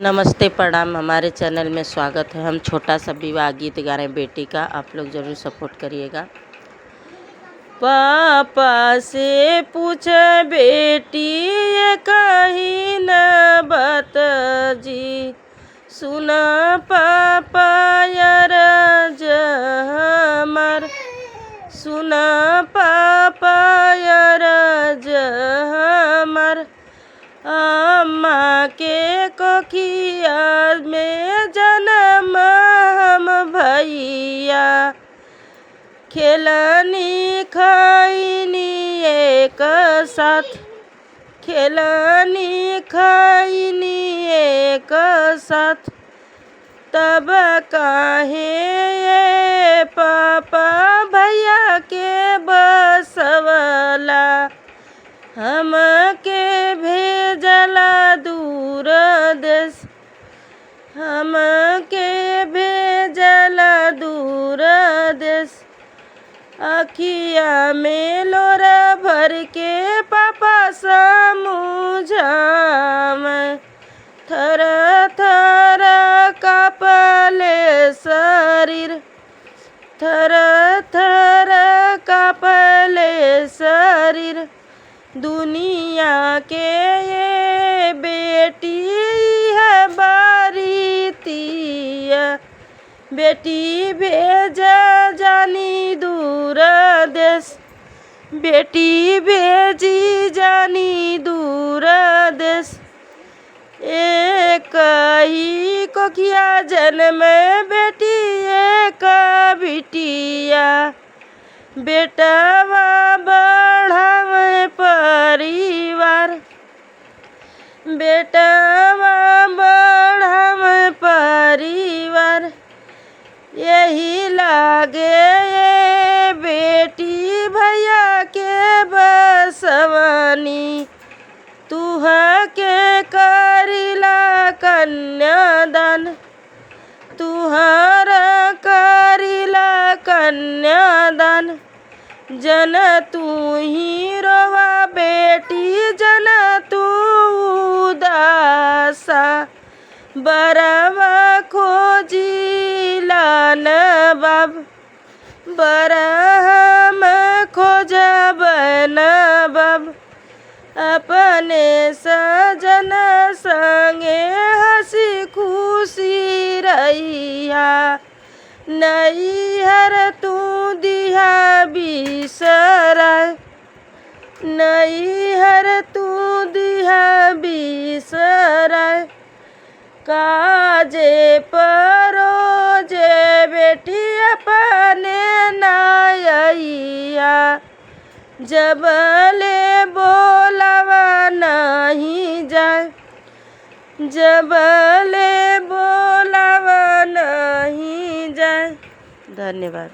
नमस्ते प्रणाम। हमारे चैनल में स्वागत है। हम छोटा सा विवाह गीत गा रहे हैं बेटी का, आप लोग ज़रूर सपोर्ट करिएगा। पापा से पूछ बेटी ये कहीं न बात जी, सुना पापा यार हमर, सुना पापा यार हमर। अम्मा के कोखिया में जन्म हम भैया, खेलनी खाइनी एक साथ, खेलनी खाइनी एक साथ। तब काहे ये पापा भैया के बसवला, हमके भेजला दूर देश, हमके भेजला दूर देश। अखिया में लोरा भर के पापा समझाम, थर थर कापले शरीर, थर थर कापले शरीर। दुनिया के ये बेटी है बारीतिया, बेटी भेजा जानी दूर देश, बेटी भेजी जानी दूर देश। एक ही कोखिया जन्म बेटी एक बिटिया, बेटवा बढ़ावे परिवार, बेटवा बढ़ावे परिवार। यही लागे ये बेटी भैया के बसवनी, तुहा के करिला कन्यादान, तुहारा करिला कन्यादान। जन तू ही रोवा बेटी, जन तू उदासा, बरवा खोजिला नवाब, बरहम खोजब नवाब। अपने सजन संगे हंसी खुशी रहिया, नैहर तू दिहा बिसराय, नैहर तू दिहा बिसराय। काजे परोजे बेटी अपने नायैया, जबले बोलावा नहीं जाए, जबले बोलावा नहीं जाए। धन्यवाद।